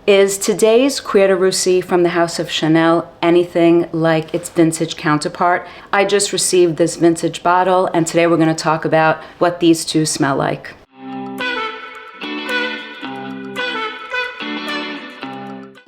Is today's Cuir de Russie from the house of Chanel anything like its vintage counterpart? I just received this vintage bottle, and today we're going to talk about what these two smell like.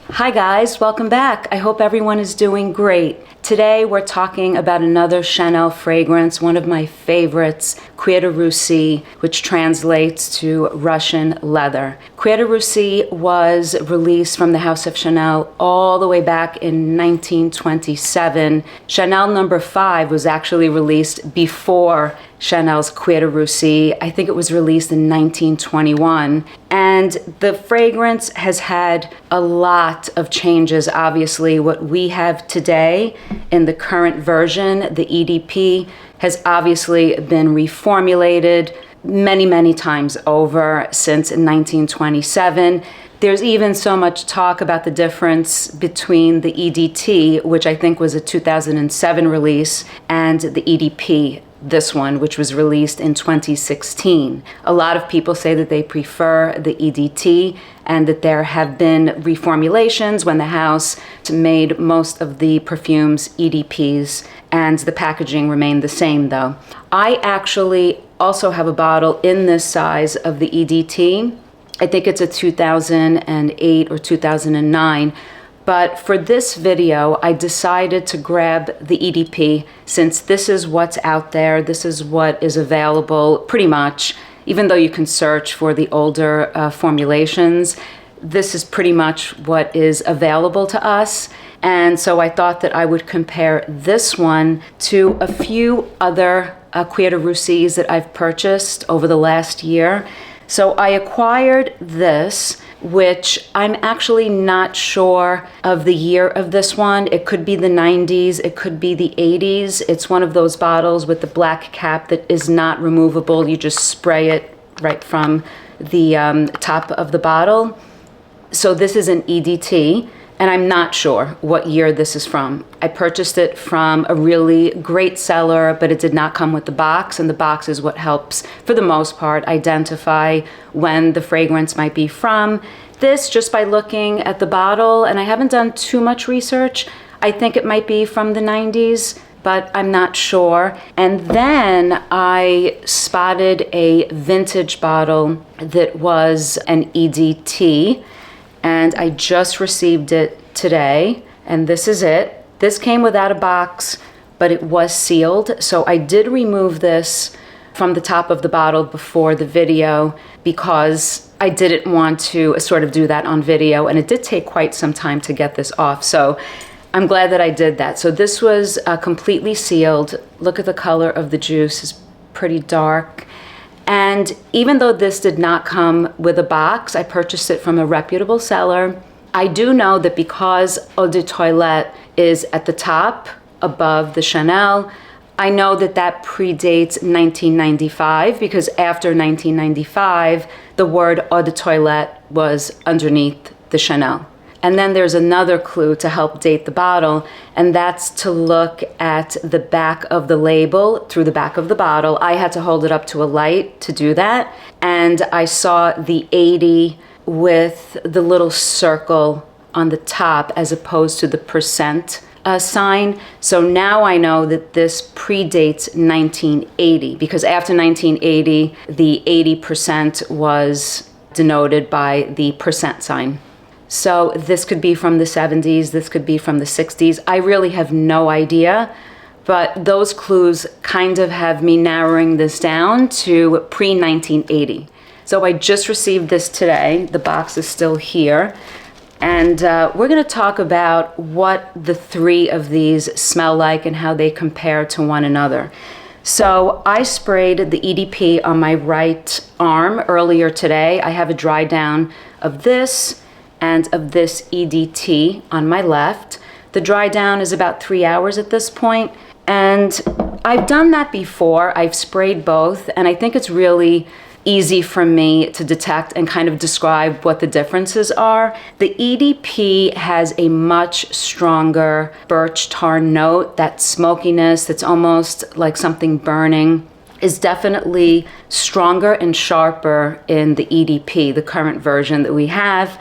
Hi guys, welcome back. I hope everyone is doing great. Today we're talking about another Chanel fragrance, one of my favorites, Cuir de Russie, which translates to Russian leather. Cuir de Russie was released from the house of Chanel all the way back in 1927. Chanel number 5 was actually released before Chanel's Cuir de Russie. I think it was released in 1921. And the fragrance has had a lot of changes. Obviously, what we have today in the current version, the EDP, has obviously been reformulated many times over since 1927. There's even so much talk about the difference between the EDT, which I think was a 2007 release, and the EDP, this one, which was released in 2016. A lot of people say that they prefer the EDT and that there have been reformulations when the house made most of the perfumes EDPs, and the packaging remained the same though. I actually also have a bottle in this size of the EDT. I think it's a 2008 or 2009. But for this video, I decided to grab the EDP since this is what's out there. This is what is available pretty much, even though you can search for the older formulations. This is pretty much what is available to us. And so I thought that I would compare this one to a few other Cuir de Russies that I've purchased over the last year. So I acquired this, which I'm actually not sure of the year of this one. It could be the 90s, it could be the 80s. It's one of those bottles with the black cap that is not removable. You just spray it right from the top of the bottle. So this is an EDT, and I'm not sure what year this is from. I purchased it from a really great seller, but it did not come with the box, and the box is what helps, for the most part, identify when the fragrance might be from. This, just by looking at the bottle, and I haven't done too much research, I think it might be from the 90s, but I'm not sure. And then I spotted a vintage bottle that was an EDT, and I just received it today, and this is it. This came without a box, but it was sealed, so I did remove this from the top of the bottle before the video because I didn't want to sort of do that on video, and it did take quite some time to get this off, so I'm glad that I did that. So this was completely sealed. Look at the color of the juice, it's pretty dark. And even though this did not come with a box, I purchased it from a reputable seller. I do know that because Eau de Toilette is at the top above the Chanel, I know that that predates 1995, because after 1995, the word Eau de Toilette was underneath the Chanel. And then there's another clue to help date the bottle, and that's to look at the back of the label through the back of the bottle. I had to hold it up to a light to do that, and I saw the 80 with the little circle on the top as opposed to the percent sign. So now I know that this predates 1980, because after 1980, the 80% was denoted by the percent sign. So this could be from the 70s, this could be from the 60s. I really have no idea, but those clues kind of have me narrowing this down to pre-1980. So I just received this today. The box is still here. And we're gonna talk about what the three of these smell like and how they compare to one another. So I sprayed the EDP on my right arm earlier today. I have a dry down of this and of this EDT on my left. The dry down is about 3 hours at this point, and I've done that before. I've sprayed both, and I think it's really easy for me to detect and kind of describe what the differences are. The EDP has a much stronger birch tar note. That smokiness that's almost like something burning is definitely stronger and sharper in the EDP, the current version that we have.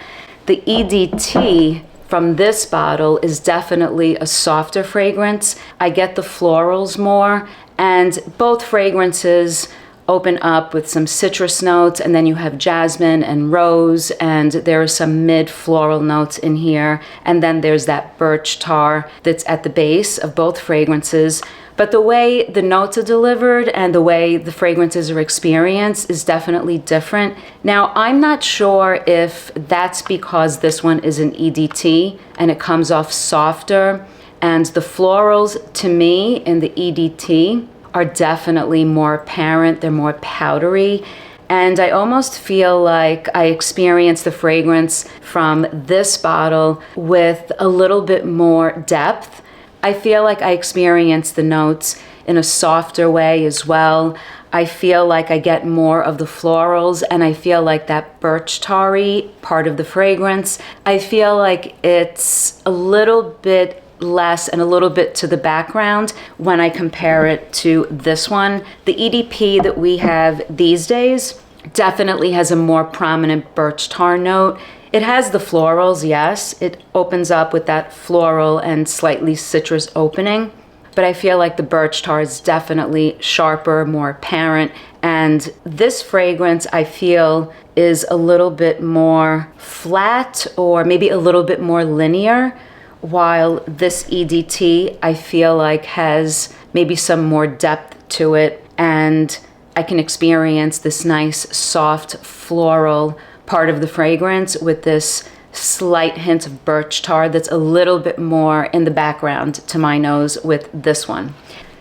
The EDT from this bottle is definitely a softer fragrance. I get the florals more, and both fragrances open up with some citrus notes, and then you have jasmine and rose, and there are some mid-floral notes in here, and then there's that birch tar that's at the base of both fragrances. But the way the notes are delivered and the way the fragrances are experienced is definitely different. Now, I'm not sure if that's because this one is an EDT and it comes off softer, and the florals, to me, in the EDT are definitely more apparent. They're more powdery. And I almost feel like I experience the fragrance from this bottle with a little bit more depth. I feel like I experience the notes in a softer way as well. I feel like I get more of the florals, and I feel like that birch tarry part of the fragrance, I feel like it's a little bit less and a little bit to the background when I compare it to this one. The EDP that we have these days definitely has a more prominent birch tar note. It has the florals, yes. It opens up with that floral and slightly citrus opening, but I feel like the birch tar is definitely sharper, more apparent. And this fragrance, I feel, is a little bit more flat or maybe a little bit more linear, while this EDT, I feel like, has maybe some more depth to it, and I can experience this nice, soft, floral part of the fragrance with this slight hint of birch tar that's a little bit more in the background to my nose with this one.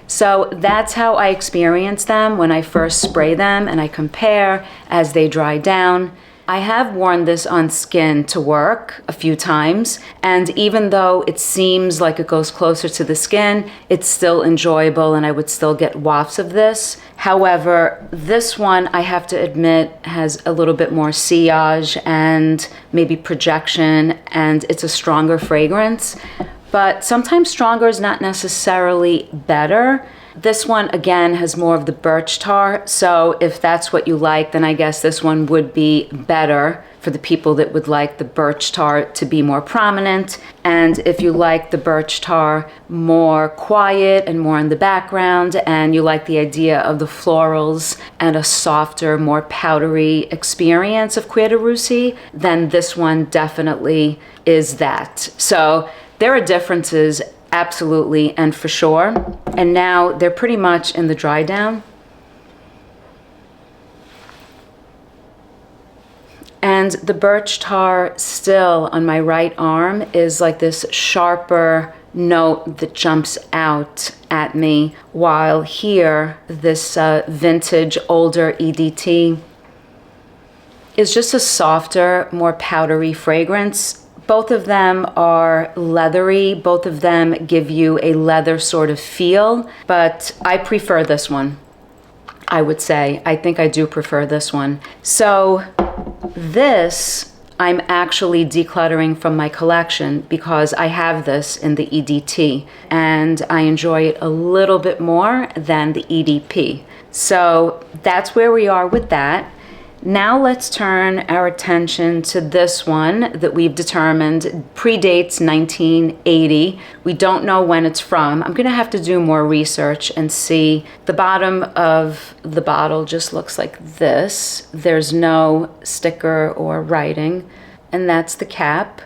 So that's how I experience them when I first spray them, and I compare as they dry down. I have worn this on skin to work a few times, and even though it seems like it goes closer to the skin, it's still enjoyable and I would still get wafts of this. However, this one, I have to admit, has a little bit more sillage and maybe projection, and it's a stronger fragrance. But sometimes stronger is not necessarily better. This one, again, has more of the birch tar, so if that's what you like, then I guess this one would be better for the people that would like the birch tar to be more prominent. And if you like the birch tar more quiet and more in the background, and you like the idea of the florals and a softer, more powdery experience of Cuir de Russie, then this one definitely is that. So there are differences, absolutely and for sure. And now they're pretty much in the dry down. And the birch tar still on my right arm is like this sharper note that jumps out at me, while here, this vintage older EDT is just a softer, more powdery fragrance. Both of them are leathery. Both of them give you a leather sort of feel, but I prefer this one, I would say. I think I do prefer this one. So this, I'm actually decluttering from my collection because I have this in the EDT and I enjoy it a little bit more than the EDP. So that's where we are with that. Now let's turn our attention to this one that we've determined predates 1980. We don't know when it's from. I'm gonna have to do more research and see. The bottom of the bottle just looks like this. There's no sticker or writing, and that's the cap.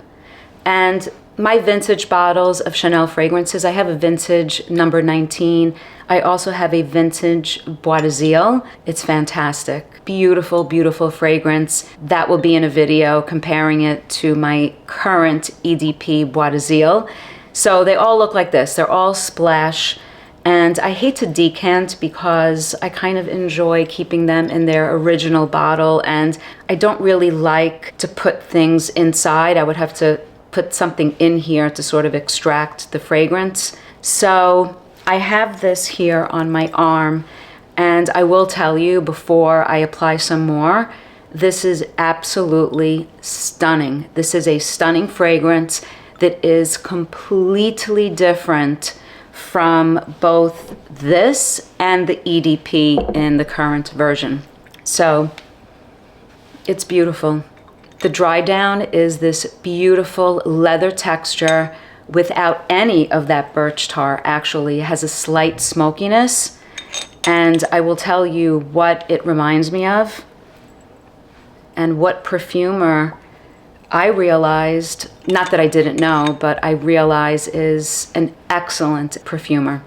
And my vintage bottles of Chanel fragrances, I have a vintage number 19. I also have a vintage Bois de Zile. It's fantastic. Beautiful, beautiful fragrance. That will be in a video comparing it to my current EDP Bois de Zile. So they all look like this. They're all splash. And I hate to decant because I kind of enjoy keeping them in their original bottle, and I don't really like to put things inside. I would have to put something in here to sort of extract the fragrance. So I have this here on my arm, and I will tell you before I apply some more, this is absolutely stunning. This is a stunning fragrance that is completely different from both this and the EDP in the current version. So it's beautiful. The dry down is this beautiful leather texture without any of that birch tar. Actually, it has a slight smokiness, and I will tell you what it reminds me of and what perfumer I realized, not that I didn't know, but I realize is an excellent perfumer.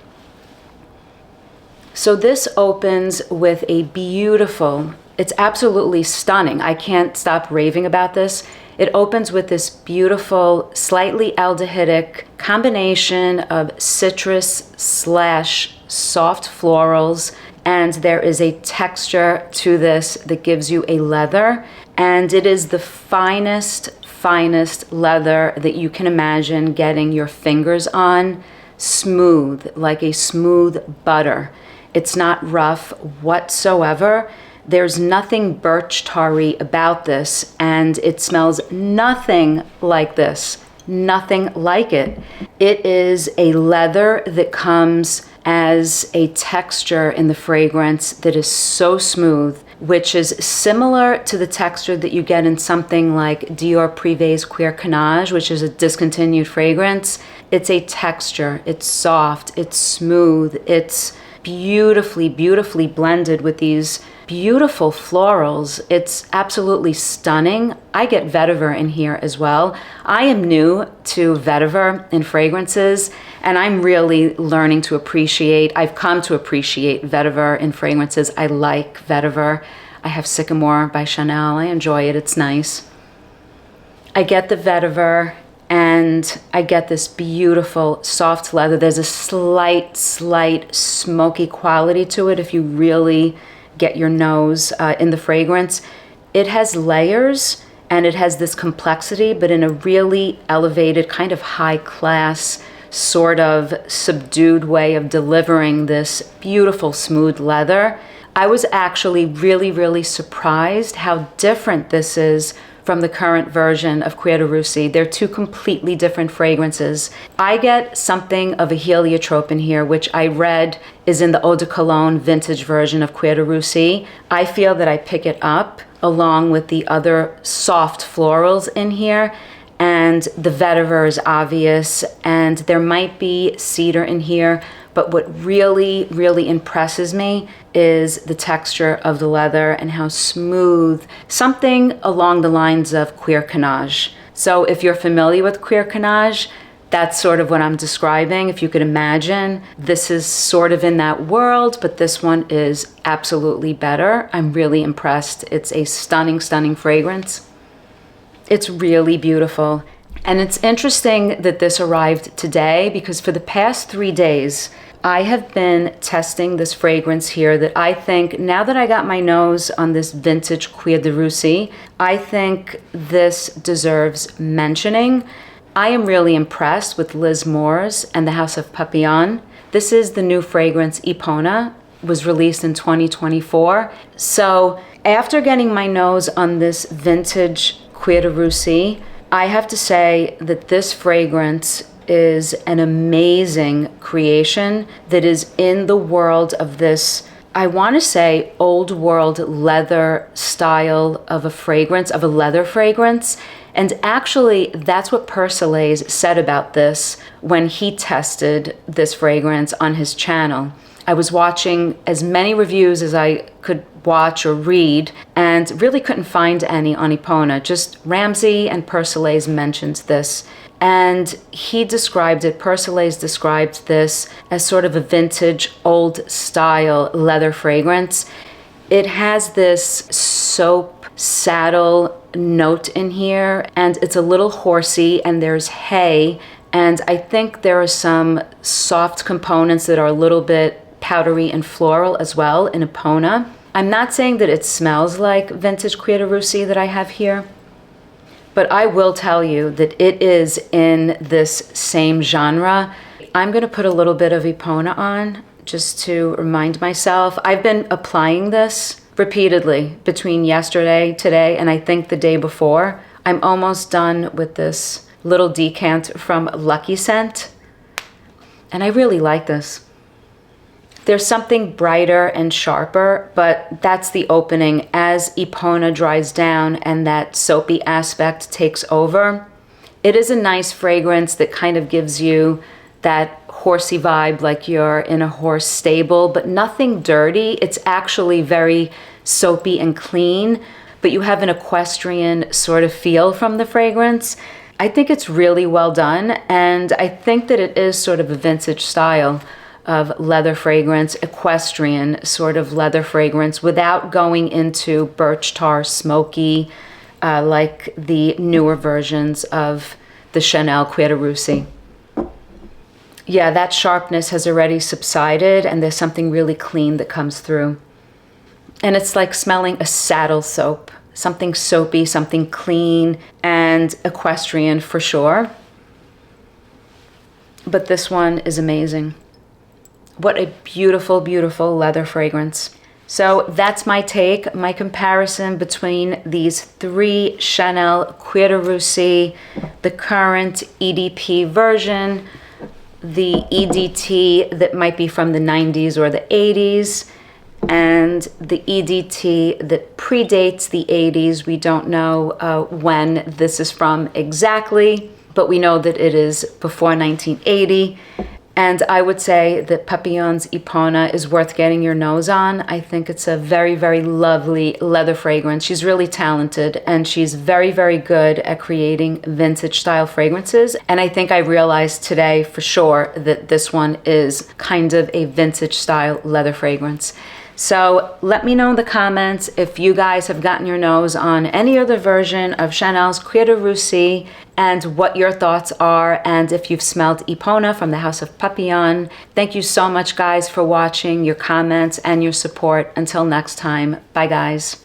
So this opens with a beautiful, it's absolutely stunning. I can't stop raving about this. It opens with this beautiful, slightly aldehydic combination of citrus slash soft florals, and there is a texture to this that gives you a leather, and it is the finest leather that you can imagine getting your fingers on. Smooth, like a smooth butter. It's not rough whatsoever. There's nothing birch tarry about this, and it smells nothing like this. Nothing like it. It is a leather that comes as a texture in the fragrance that is so smooth, which is similar to the texture that you get in something like Dior Privé's Cuir Canage, which is a discontinued fragrance. It's a texture. It's soft. It's smooth. It's beautifully blended with these beautiful florals. It's absolutely stunning. I get vetiver in here as well. I am new to vetiver in fragrances, and I'm really learning to appreciate, I've come to appreciate vetiver in fragrances. I like vetiver. I have Sycamore by Chanel. I enjoy it. It's nice. I get the vetiver, and I get this beautiful soft leather. There's a slight smoky quality to it if you really get your nose in the fragrance. It has layers and it has this complexity, but in a really elevated, kind of high class, sort of subdued way of delivering this beautiful smooth leather. I was actually really surprised how different this is from the current version of Cuir de Russie. They're two completely different fragrances. I get something of a heliotrope in here, which I read is in the Eau de Cologne vintage version of Cuir de Russie. I feel that I pick it up along with the other soft florals in here, and the vetiver is obvious, and there might be cedar in here, but what really impresses me is the texture of the leather and how smooth, something along the lines of Cuir Canage. So if you're familiar with Cuir Canage, that's sort of what I'm describing. If you could imagine, this is sort of in that world, but this one is absolutely better. I'm really impressed. It's a stunning fragrance. It's really beautiful. And it's interesting that this arrived today, because for the past 3 days, I have been testing this fragrance here that I think, now that I got my nose on this vintage Cuir de Russie, I think this deserves mentioning. I am really impressed with Liz Moore's and the House of Papillon. This is the new fragrance Ipona, was released in 2024. So after getting my nose on this vintage Cuir de Russie, I have to say that this fragrance is an amazing creation that is in the world of this, I want to say, old world leather style of a fragrance, of a leather fragrance. And actually, that's what Persolaise said about this when he tested this fragrance on his channel. I was watching as many reviews as I could watch or read, and really couldn't find any on Ipona. Just Ramsey and Persolaise mentioned this. And he described it, Persolaise described this as sort of a vintage, old style leather fragrance. It has this soap saddle note in here, and it's a little horsey, and there's hay, and I think there are some soft components that are a little bit powdery and floral as well in Ipona. I'm not saying that it smells like vintage Cuir de Russie that I have here, but I will tell you that it is in this same genre. I'm going to put a little bit of Ipona on just to remind myself. I've been applying this repeatedly between yesterday, today, and I think the day before. I'm almost done with this little decant from Lucky Scent, and I really like this. There's something brighter and sharper, but that's the opening. As Epona dries down and that soapy aspect takes over, it is a nice fragrance that kind of gives you that horsey vibe, like you're in a horse stable, but nothing dirty. It's actually very soapy and clean, but you have an equestrian sort of feel from the fragrance. I think it's really well done, and I think that it is sort of a vintage style of leather fragrance, equestrian sort of leather fragrance, without going into birch tar smoky, like the newer versions of the Chanel Cuir de Russie. Yeah, that sharpness has already subsided, and there's something really clean that comes through. And it's like smelling a saddle soap, something soapy, something clean, and equestrian for sure. But this one is amazing. What a beautiful, beautiful leather fragrance. So that's my take, my comparison between these three Chanel Cuir de Russie, the current EDP version, the EDT that might be from the 90s or the 80s, and the EDT that predates the 80s. We don't know when this is from exactly, but we know that it is before 1980. And I would say that Papillon's Epona is worth getting your nose on. I think it's a very, very lovely leather fragrance. She's really talented, and she's very, very good at creating vintage style fragrances. And I think I realized today for sure that this one is kind of a vintage style leather fragrance. So let me know in the comments if you guys have gotten your nose on any other version of Chanel's Cuir de Russie and what your thoughts are, and if you've smelled Epona from the House of Papillon. Thank you so much, guys, for watching, your comments, and your support. Until next time, bye, guys.